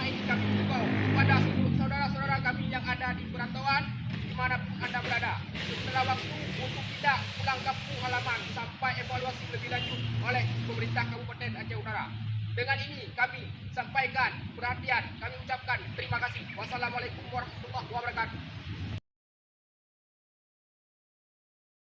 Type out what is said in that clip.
ini kami himbau kepada seluruh saudara-saudara kami yang ada di perantauan dimanapun Anda berada. Setelah waktu untuk tidak pulang kampung halaman sampai evaluasi lebih lanjut oleh pemerintah Kabupaten Aceh Utara. Dengan ini kami sampaikan perhatian, kami ucapkan terima kasih. Wassalamualaikum warahmatullahi wabarakatuh.